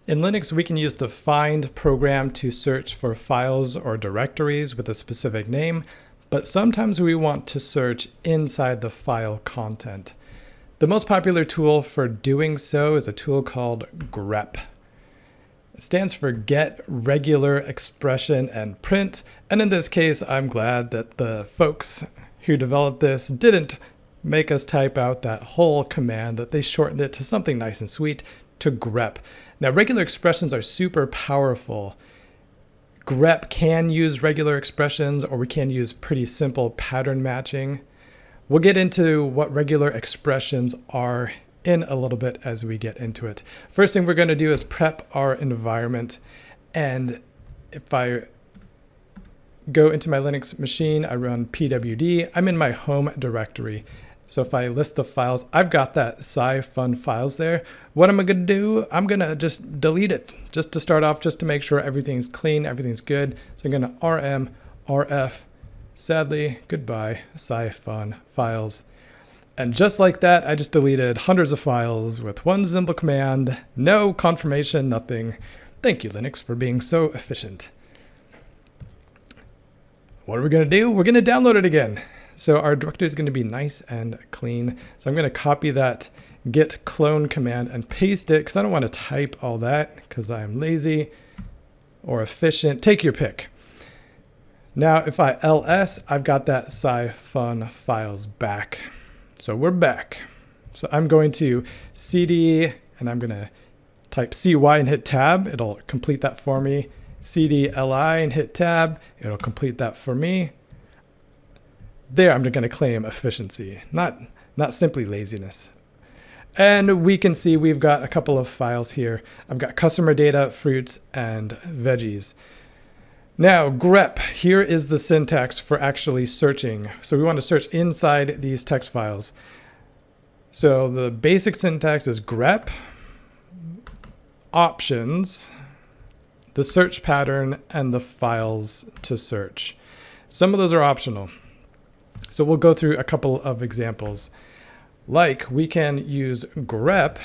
In Linux, we can use the find program to search for files or directories with a specific name, but sometimes we want to search inside the file content. The most popular tool for doing so is a tool called grep. It stands for get regular expression and print, and in this case, I'm glad that the folks who developed this didn't make us type out that whole command, that they shortened it to something nice and sweet, to grep. Now, regular expressions are super powerful. Grep can use regular expressions, or we can use pretty simple pattern matching. We'll get into what regular expressions are in a little bit as we get into it. First thing we're going to do is prep our environment. And if I go into my Linux machine, I run pwd. I'm in my home directory. So if I list the files, I've got that sci-fun files there. What am I going to do? I'm going to just delete it just to start off, just to make sure everything's clean, everything's good. So I'm going to rm rf, sadly, goodbye, sci-fun files. And just like that, I just deleted hundreds of files with one simple command, no confirmation, nothing. Thank you, Linux, for being so efficient. What are we going to do? We're going to download it again. So our directory is going to be nice and clean. So I'm going to copy that git clone command and paste it, because I don't want to type all that because I'm lazy or efficient. Take your pick. Now, if I ls, I've got that sci-fun files back. So we're back. So I'm going to cd, and I'm going to type cy and hit tab. It'll complete that for me. cd li and hit tab. It'll complete that for me. There, I'm going to claim efficiency, not simply laziness. And we can see we've got a couple of files here. I've got customer data, fruits, and veggies. Now, grep, here is the syntax for actually searching. So we want to search inside these text files. So the basic syntax is grep, options, the search pattern, and the files to search. Some of those are optional. So we'll go through a couple of examples. Like, we can use grep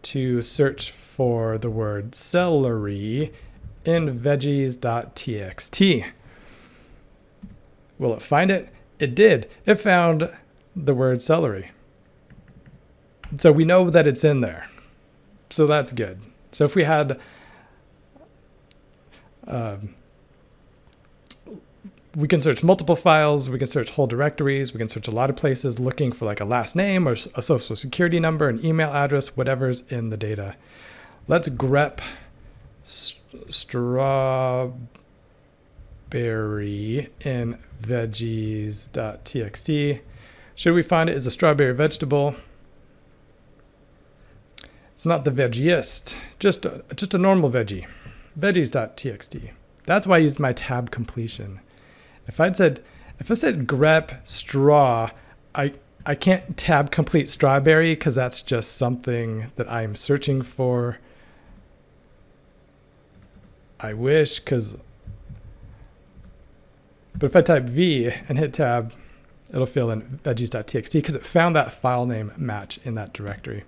to search for the word celery in veggies.txt. Will it find it? It did. It found the word celery. So we know that it's in there. So that's good. So if we had we can search multiple files, we can search whole directories, we can search a lot of places looking for like a last name or a social security number, an email address, whatever's in the data. Let's grep strawberry in veggies.txt. Should we find it as a strawberry vegetable? It's not the veggiest, just a normal veggie. Veggies.txt. That's why I used my tab completion. If I said grep straw, I can't tab complete strawberry because that's just something that I'm searching for. I wish, but if I type v and hit tab, it'll fill in veggies.txt because it found that file name match in that directory.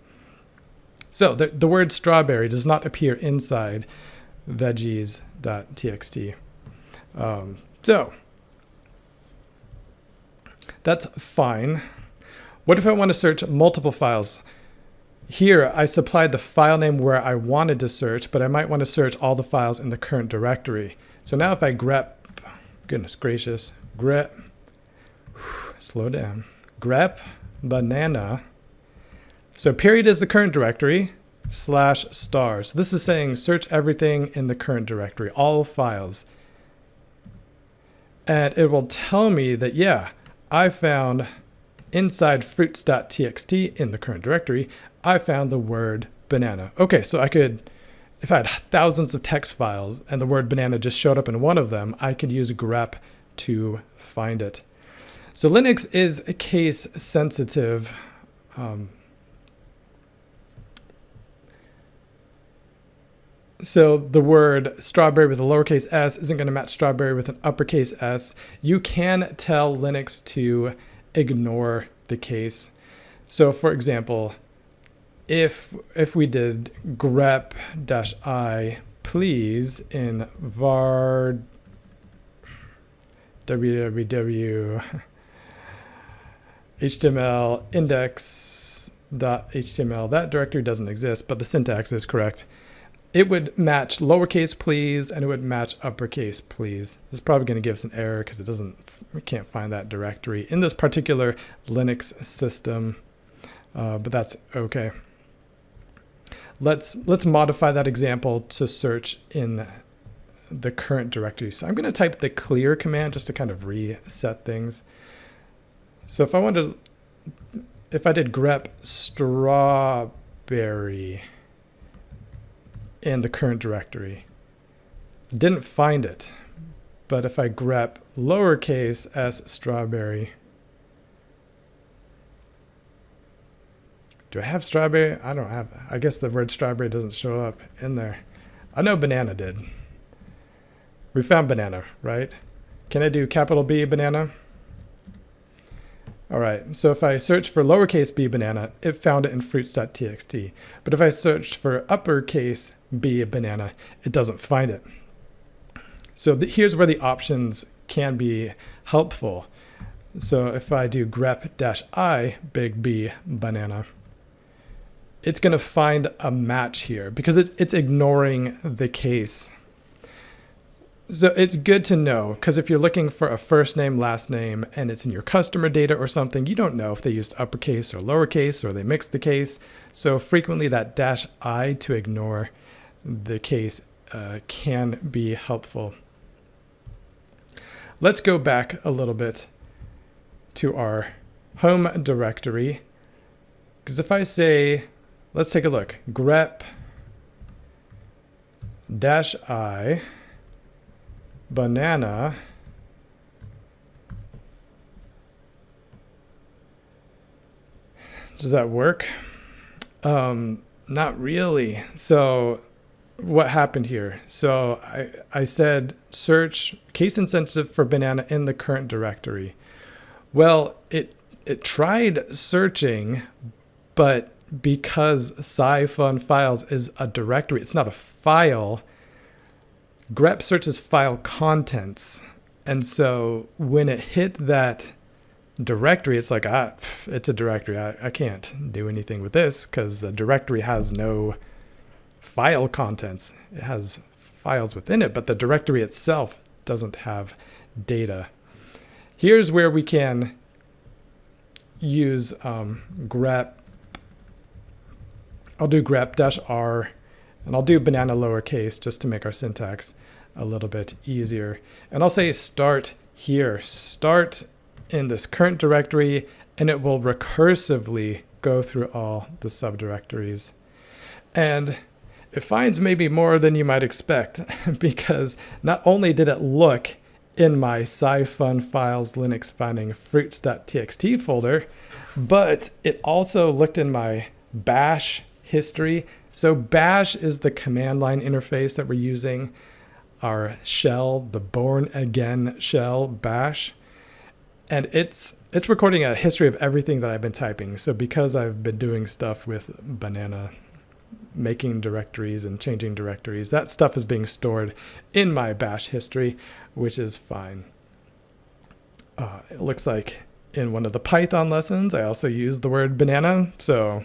So the word strawberry does not appear inside veggies.txt. So that's fine. What if I want to search multiple files? Here, I supplied the file name where I wanted to search, but I might want to search all the files in the current directory. So now if I grep, goodness gracious, grep, slow down, grep banana. So period is the current directory, /star. So this is saying search everything in the current directory, all files. And it will tell me that, yeah, I found inside fruits.txt in the current directory, I found the word banana. Okay, so I could, if I had thousands of text files and the word banana just showed up in one of them, I could use grep to find it. So Linux is case sensitive. So the word strawberry with a lowercase s isn't going to match strawberry with an uppercase s. You can tell Linux to ignore the case. So for example, if we did grep-i please in var www html index.html, that directory doesn't exist, but the syntax is correct. It would match lowercase please and it would match uppercase please. This is probably going to give us an error because we can't find that directory in this particular Linux system, but that's okay. Let's modify that example to search in the current directory. So I'm going to type the clear command just to kind of reset things. So if I did grep strawberry in the current directory, didn't find it. But if I grep lowercase s strawberry, do I have strawberry? I don't have, I guess the word strawberry doesn't show up in there. I know banana did. We found banana, right? Can I do capital B banana? All right, so if I search for lowercase b banana, it found it in fruits.txt. But if I search for uppercase b banana, it doesn't find it. So here's where the options can be helpful. So if I do grep-i big B banana, it's going to find a match here because it's ignoring the case. So it's good to know, because if you're looking for a first name, last name, and it's in your customer data or something, you don't know if they used uppercase or lowercase or they mixed the case. So frequently that -i to ignore the case can be helpful. Let's go back a little bit to our home directory, because if I say, let's take a look, grep-i banana, does that work? Not really. So what happened here? So I said search case insensitive for banana in the current directory. Well, it tried searching, but because sci-fun files is a directory, it's not a file. Grep searches file contents, and so when it hit that directory, it's like, it's a directory. I can't do anything with this because the directory has no file contents. It has files within it, but the directory itself doesn't have data. Here's where we can use grep. I'll do grep-r. And I'll do banana lowercase just to make our syntax a little bit easier. And I'll say start here. Start in this current directory, and it will recursively go through all the subdirectories. And it finds maybe more than you might expect, because not only did it look in my sci-fun files Linux finding fruits.txt folder, but it also looked in my bash history. So bash is the command line interface that we're using, our shell, the born again shell bash. And it's recording a history of everything that I've been typing. So because I've been doing stuff with banana, making directories and changing directories, that stuff is being stored in my bash history, which is fine. It looks like in one of the Python lessons, I also used the word banana. So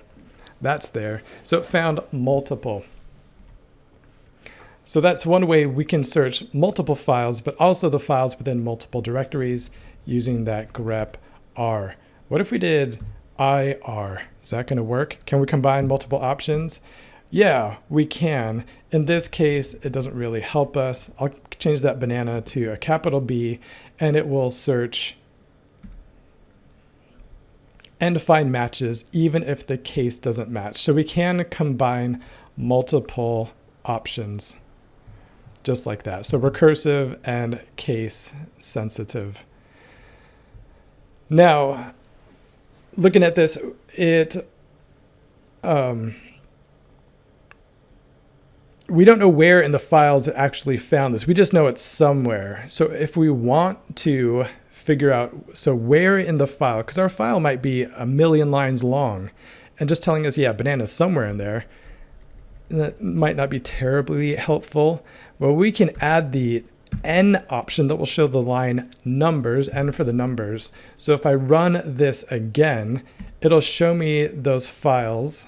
that's there. So it found multiple. So that's one way we can search multiple files, but also the files within multiple directories using that grep-r. What if we did ir? Is that going to work? Can we combine multiple options? Yeah, we can. In this case, it doesn't really help us. I'll change that banana to a capital B, and it will search and find matches even if the case doesn't match. So we can combine multiple options just like that. So recursive and case sensitive. Now, looking at this, we don't know where in the files it actually found this. We just know it's somewhere. So if we want to figure out, so where in the file, because our file might be 1,000,000 lines long, and just telling us, yeah, banana is somewhere in there, that might not be terribly helpful. Well, we can add the N option that will show the line numbers, N for the numbers. So if I run this again, it'll show me those files.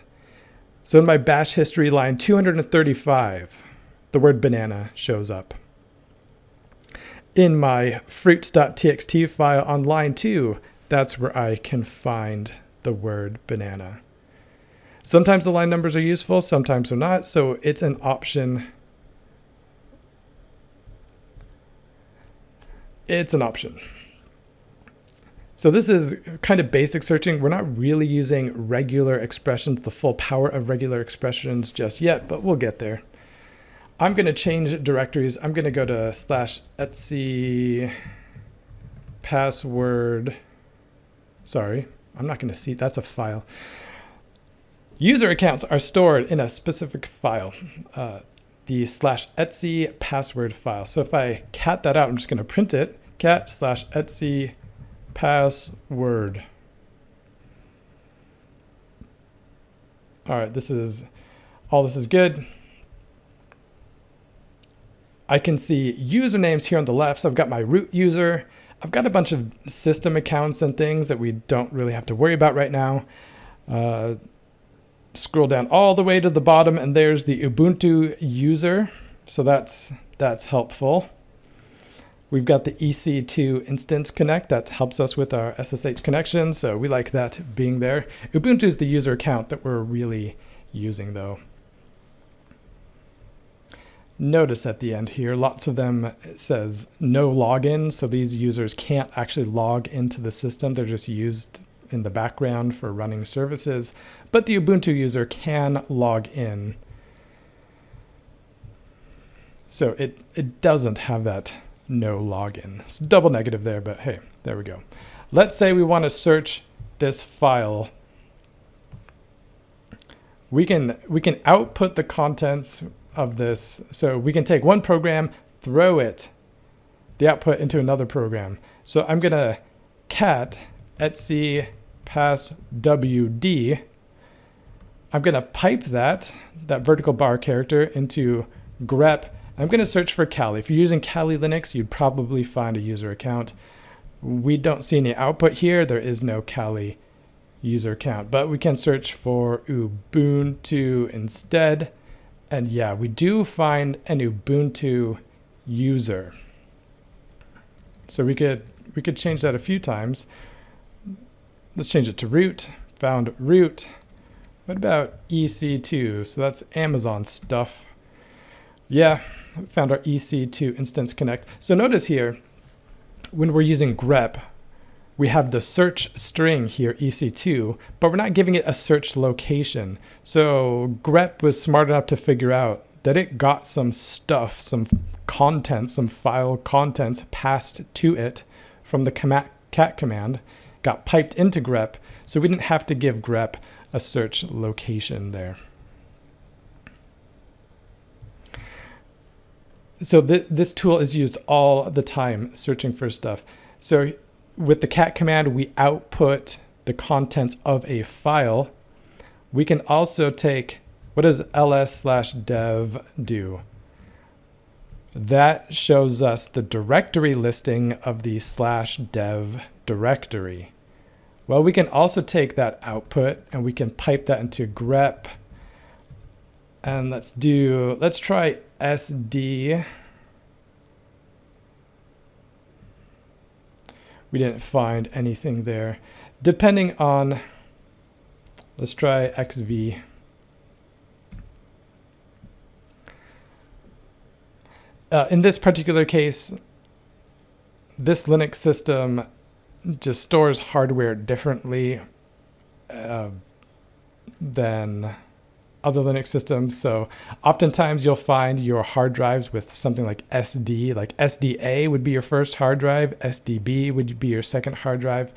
So in my bash history line 235, the word banana shows up. In my fruits.txt file on line 2, that's where I can find the word banana. Sometimes the line numbers are useful, sometimes they're not, so it's an option. It's an option. So this is kind of basic searching. We're not really using regular expressions, the full power of regular expressions just yet, but we'll get there. I'm going to change directories. I'm going to go to /etc password. Sorry, I'm not going to see. That's a file. User accounts are stored in a specific file, the /etc password file. So if I cat that out, I'm just going to print it. Cat /etc password. All right, this is good. I can see usernames here on the left. So I've got my root user. I've got a bunch of system accounts and things that we don't really have to worry about right now. Scroll down all the way to the bottom, and there's the Ubuntu user. So that's helpful. We've got the EC2 instance connect that helps us with our SSH connection. So we like that being there. Ubuntu is the user account that we're really using though. Notice at the end here, lots of them, it says no login. So these users can't actually log into the system. They're just used in the background for running services. But the Ubuntu user can log in. So it doesn't have that no login. It's double negative there, but hey, there we go. Let's say we want to search this file. We can output the contents of this. So we can take one program, throw the output into another program. So I'm going to cat etc passwd. I'm going to pipe that vertical bar character into grep. I'm going to search for Kali. If you're using Kali Linux, you'd probably find a user account. We don't see any output here. There is no Kali user account, but we can search for Ubuntu instead. And yeah, we do find an Ubuntu user. So we could change that a few times. Let's change it to root. Found root. What about EC2? So that's Amazon stuff. Yeah, found our EC2 instance connect. So notice here, when we're using grep, we have the search string here, EC2, but we're not giving it a search location. So grep was smart enough to figure out that it got some stuff, some content, some file contents passed to it from the cat command, got piped into grep, so we didn't have to give grep a search location there. So this tool is used all the time searching for stuff. So with the cat command, we output the contents of a file. We can also take, what does ls/dev do? That shows us the directory listing of the /dev directory. Well, we can also take that output and we can pipe that into grep. And let's try sd. We didn't find anything there. Depending on, let's try xv. In this particular case, this Linux system just stores hardware differently than other Linux systems. So oftentimes you'll find your hard drives with something like SD, like SDA would be your first hard drive, SDB would be your second hard drive.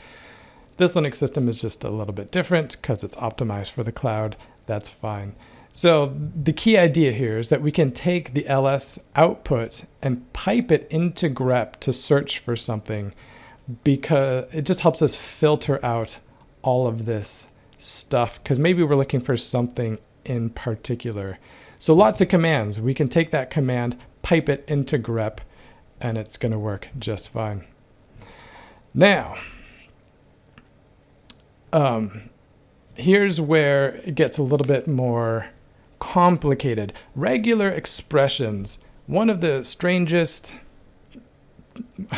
This Linux system is just a little bit different because it's optimized for the cloud. That's fine. So the key idea here is that we can take the ls output and pipe it into grep to search for something, because it just helps us filter out all of this stuff because maybe we're looking for something in particular. So lots of commands. We can take that command, pipe it into grep, and it's going to work just fine. Now, here's where it gets a little bit more complicated. Regular expressions, one of the strangest,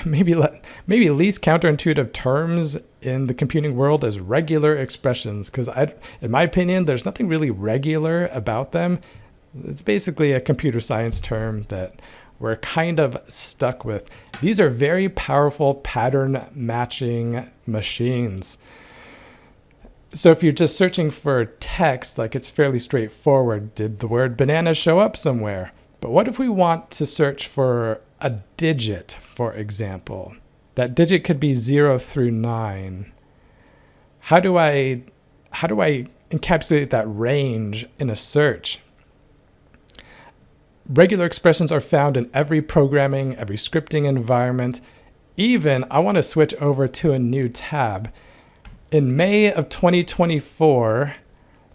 maybe least counterintuitive terms in the computing world is regular expressions, because in my opinion, there's nothing really regular about them. It's basically a computer science term that we're kind of stuck with. These are very powerful pattern matching machines. So if you're just searching for text, like it's fairly straightforward. Did the word banana show up somewhere? But what if we want to search for a digit, for example? That digit could be 0 through 9. How do I encapsulate that range in a search? Regular expressions are found in every programming, every scripting environment. Even, I want to switch over to a new tab. In May of 2024,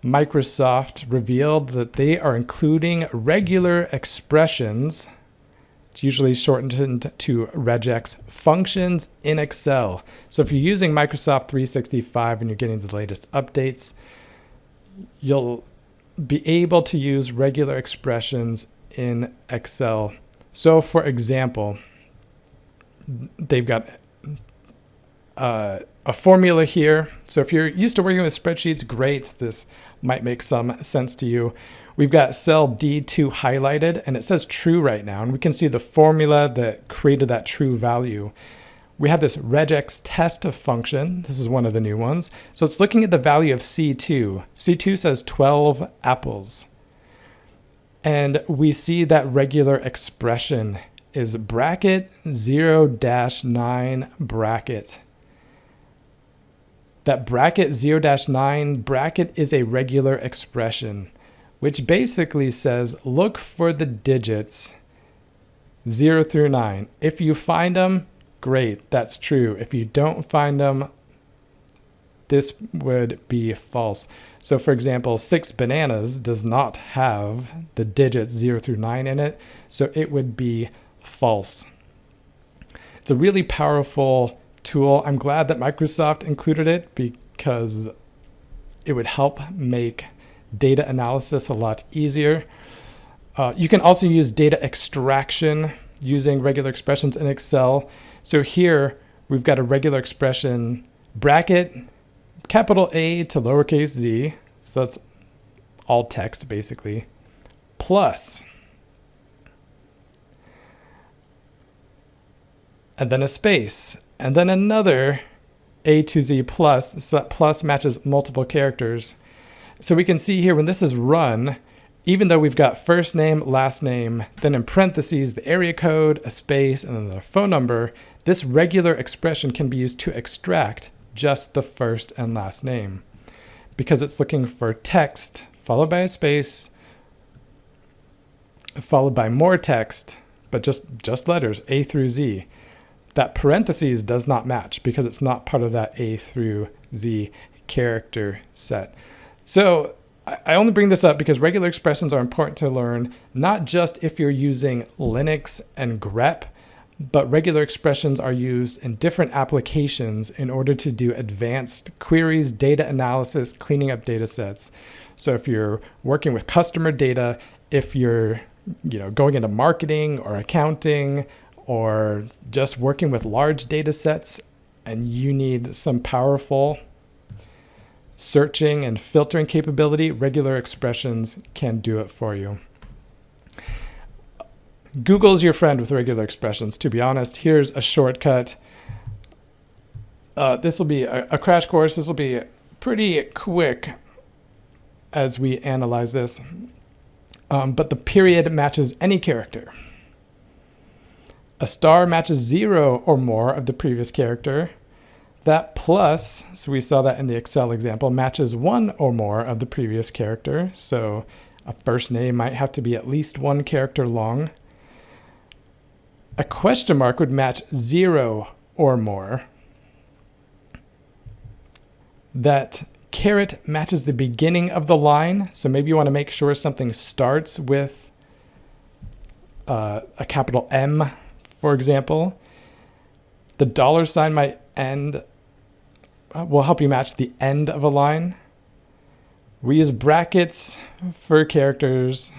Microsoft revealed that they are including regular expressions, it's usually shortened to regex, functions in Excel. So if you're using Microsoft 365 and you're getting the latest updates, you'll be able to use regular expressions in Excel. So for example, they've got a formula here. So if you're used to working with spreadsheets, great. This might make some sense to you. We've got cell D2 highlighted and it says true right now. And we can see the formula that created that true value. We have this regex test function. This is one of the new ones. So it's looking at the value of C2. C2 says 12 apples. And we see that regular expression is bracket 0-9 bracket. That bracket 0-9 bracket is a regular expression, which basically says look for the digits 0 through 9. If you find them, great, that's true. If you don't find them, this would be false. So for example, 6 bananas does not have the digits 0 through 9 in it, so it would be false. It's a really powerful tool. I'm glad that Microsoft included it because it would help make data analysis a lot easier. You can also use data extraction using regular expressions in Excel. So here we've got a regular expression, bracket, capital A to lowercase z, so that's all text basically, plus, and then a space, and then another A to Z plus, so that plus matches multiple characters. So we can see here when this is run, even though we've got first name, last name, then in parentheses, the area code, a space, and then the phone number, this regular expression can be used to extract just the first and last name because it's looking for text followed by a space, followed by more text, but just letters, A through Z. That parentheses does not match because it's not part of that A through Z character set. So I only bring this up because regular expressions are important to learn, not just if you're using Linux and grep, but regular expressions are used in different applications in order to do advanced queries, data analysis, cleaning up data sets. So if you're working with customer data, if you're going into marketing or accounting, or just working with large data sets and you need some powerful searching and filtering capability, regular expressions can do it for you. Google's your friend with regular expressions, to be honest. Here's a shortcut. This will be a crash course. This will be pretty quick as we analyze this. But the period matches any character. A star matches 0 or more of the previous character. That plus, so we saw that in the Excel example, matches 1 or more of the previous character. So a first name might have to be at least 1 character long. A question mark would match 0 or more. That Caret matches the beginning of the line. So maybe you want to make sure something starts with a capital M, for example. The dollar sign might will help you match the end of a line. We use brackets for characters.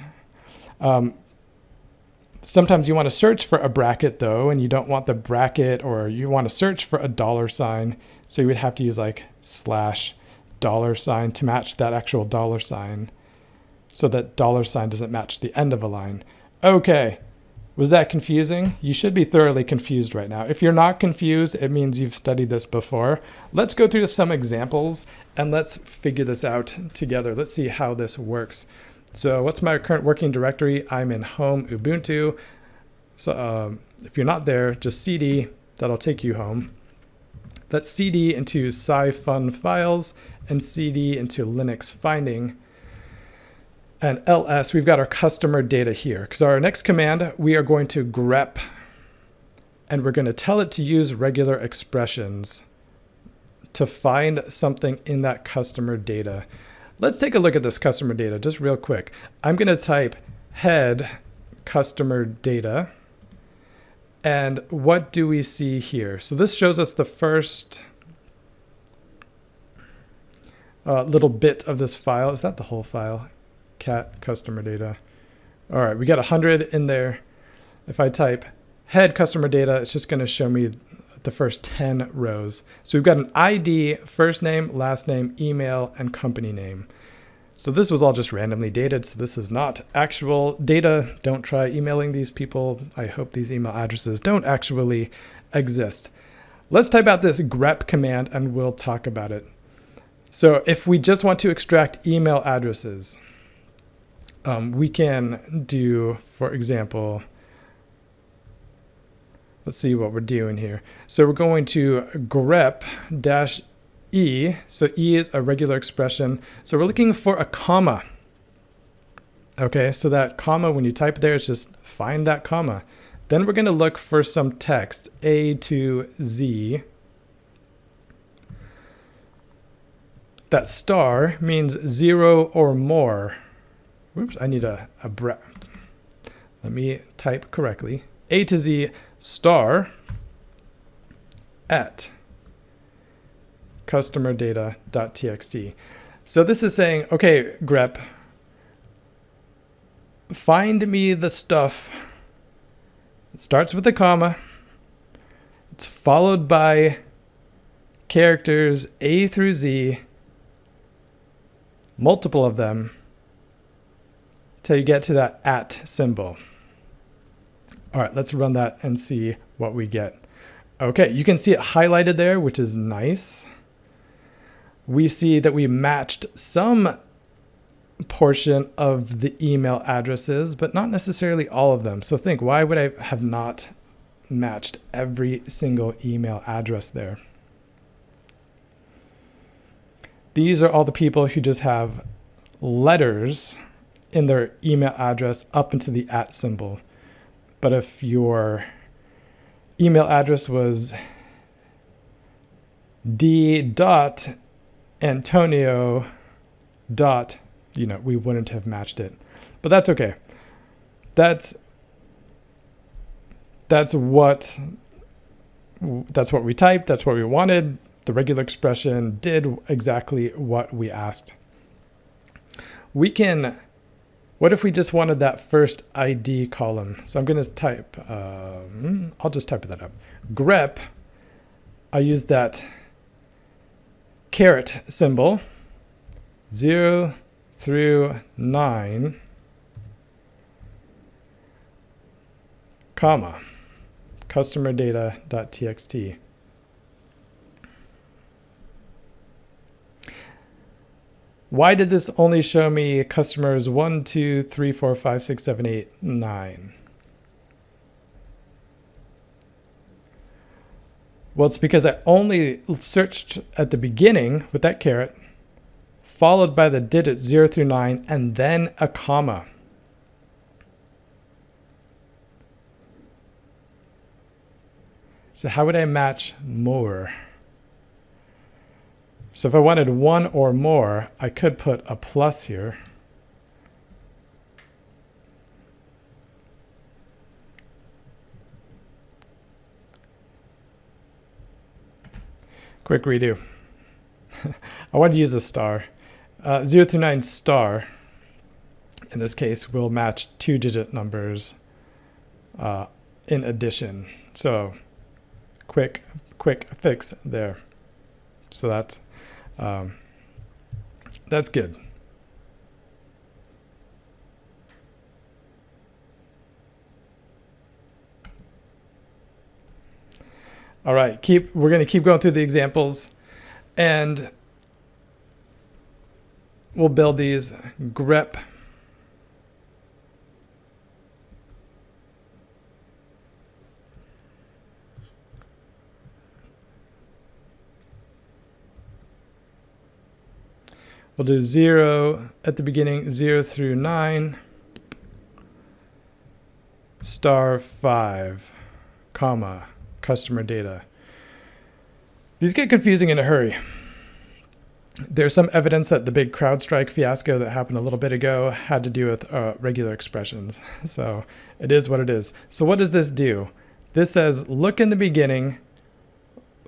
Sometimes you want to search for a bracket though, and you don't want the bracket, or you want to search for a dollar sign. So you would have to use like /$ to match that actual dollar sign, so that dollar sign doesn't match the end of a line. Okay, was that confusing? You should be thoroughly confused right now. If you're not confused, it means you've studied this before. Let's go through some examples and let's figure this out together. Let's see how this works. So what's my current working directory? I'm in home Ubuntu. So if you're not there, just cd, that'll take you home. Let's cd into sci-fun files and cd into Linux finding. And ls, we've got our customer data here. Because our next command, we are going to grep, and we're going to tell it to use regular expressions to find something in that customer data. Let's take a look at this customer data just real quick. I'm going to type head customer data. And what do we see here? So this shows us the first little bit of this file. Is that the whole file? Cat customer data. All right, we got 100 in there. If I type head customer data, it's just going to show me the first 10 rows. So we've got an ID, first name, last name, email, and company name. So this was all just randomly dated. So this is not actual data. Don't try emailing these people. I hope these email addresses don't actually exist. Let's type out this grep command and we'll talk about it. So if we just want to extract email addresses, we can do, for example, let's see what we're doing here. So we're going to grep -e. So e is a regular expression. So we're looking for a comma. Okay, so that comma, when you type there, it's just find that comma. Then we're going to look for some text, A to Z. That star means 0 or more. Whoops, I need a let me type correctly. A to Z star at customerdata.txt. So this is saying, okay, grep, find me the stuff. It starts with a comma. It's followed by characters A through Z, multiple of them, till you get to that at symbol. All right, let's run that and see what we get. Okay, you can see it highlighted there, which is nice. We see that we matched some portion of the email addresses, but not necessarily all of them. So think, why would I have not matched every single email address there? These are all the people who just have letters in their email address up into the at symbol. But if your email address was d.antonio. We wouldn't have matched it. But that's okay. That's what we typed. That's what we wanted. The regular expression did exactly what we asked. What if we just wanted that first ID column? So I'm going to type, I'll just type that up. Grep, I use that caret symbol, 0 through 9, comma, customerdata.txt. Why did this only show me customers 1, 2, 3, 4, 5, 6, 7, 8, 9? Well, it's because I only searched at the beginning with that caret, followed by the digits 0 through 9, and then a comma. So how would I match more? So if I wanted one or more, I could put a plus here. Quick redo. I want to use a star. 0 through 9 star, in this case, will match 2-digit numbers in addition. So quick fix there. So that's good. All right, we're going to keep going through the examples, and we'll build these grep we'll do 0 at the beginning, 0 through 9, star 5, comma, customer data. These get confusing in a hurry. There's some evidence that the big CrowdStrike fiasco that happened a little bit ago had to do with regular expressions. So it is what it is. So what does this do? This says, look in the beginning,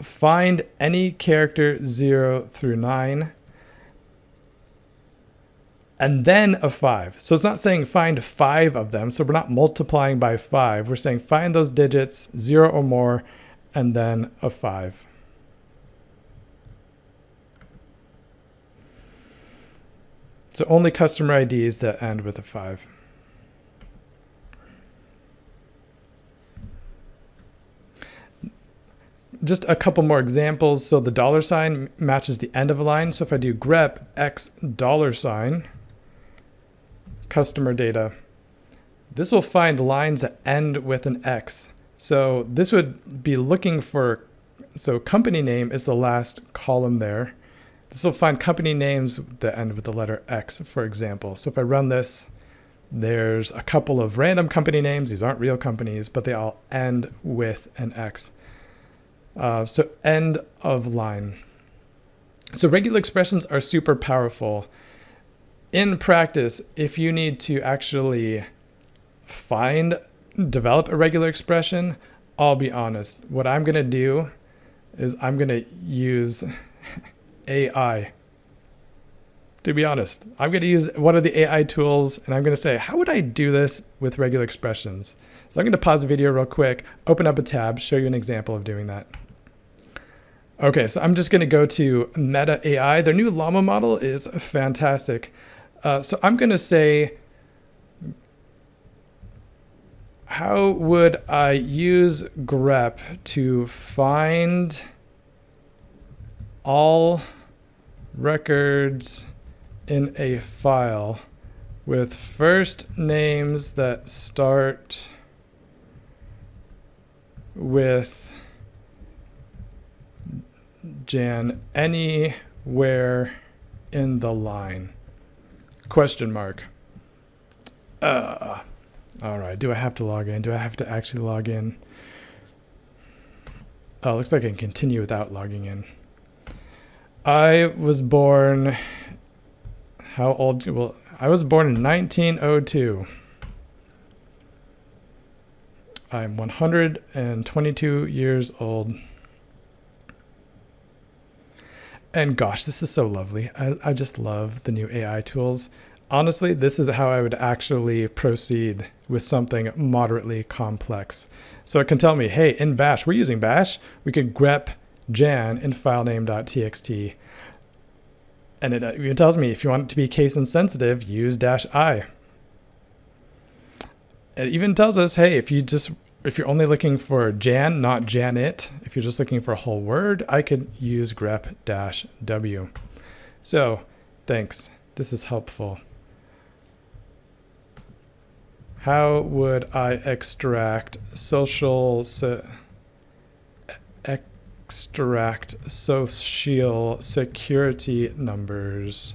find any character 0 through 9, and then a 5. So it's not saying find 5 of them. So we're not multiplying by 5. We're saying find those digits, 0 or more, and then a 5. So only customer IDs that end with a 5. Just a couple more examples. So the $ matches the end of a line. So if I do grep x $, customer data, this will find lines that end with an X. So this would be looking for, so company name is the last column there. This will find company names that end with the letter X, for example. So if I run this, there's a couple of random company names. These aren't real companies, but they all end with an X. So end of line. So regular expressions are super powerful. In practice, if you need to actually develop a regular expression, I'll be honest. What I'm going to do is I'm going to use AI. To be honest, I'm going to use one of the AI tools, and I'm going to say, how would I do this with regular expressions? So I'm going to pause the video real quick, open up a tab, show you an example of doing that. Okay, so I'm just going to go to Meta AI. Their new Llama model is fantastic. So I'm going to say, how would I use grep to find all records in a file with first names that start with Jan anywhere in the line? Question mark. All right, do I have to log in? Do I have to actually log in? Oh, looks like I can continue without logging in. I was born, how old? Well, I was born in 1902. I'm 122 years old. And gosh, this is so lovely. I just love the new AI tools. Honestly, this is how I would actually proceed with something moderately complex. So it can tell me, hey, in bash, we're using bash. We could grep jan in filename.txt. And it even tells me if you want it to be case insensitive, use -i. It even tells us, hey, if you're only looking for Jan, not Janet, if you're just looking for a whole word, I could use grep -w. So thanks. This is helpful. How would I extract social security numbers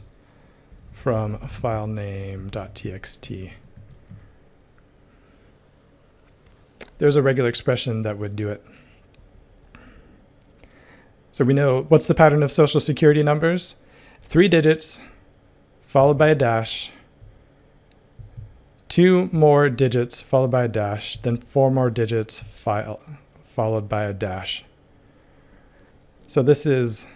from filename.txt? There's a regular expression that would do it. So we know what's the pattern of social security numbers? 3 digits followed by a dash, 2 more digits followed by a dash, then 4 more digits followed by a dash. So this is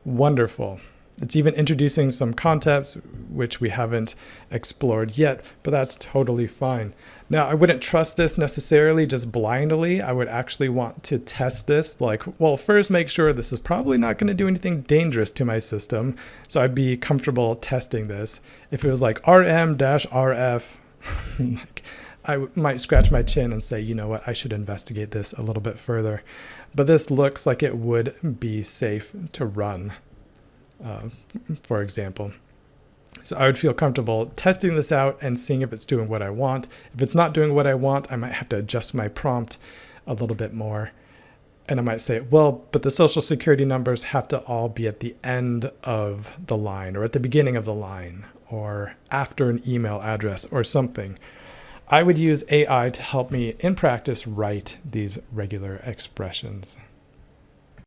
wonderful. It's even introducing some concepts which we haven't explored yet, but that's totally fine. Now, I wouldn't trust this necessarily just blindly. I would actually want to test this, like, well, first make sure this is probably not going to do anything dangerous to my system. So I'd be comfortable testing this. If it was like RM-RF, I might scratch my chin and say, you know what, I should investigate this a little bit further. But this looks like it would be safe to run, for example. So I would feel comfortable testing this out and seeing if it's doing what I want. If it's not doing what I want, I might have to adjust my prompt a little bit more. And I might say, well, but the social security numbers have to all be at the end of the line or at the beginning of the line or after an email address or something. I would use AI to help me in practice write these regular expressions.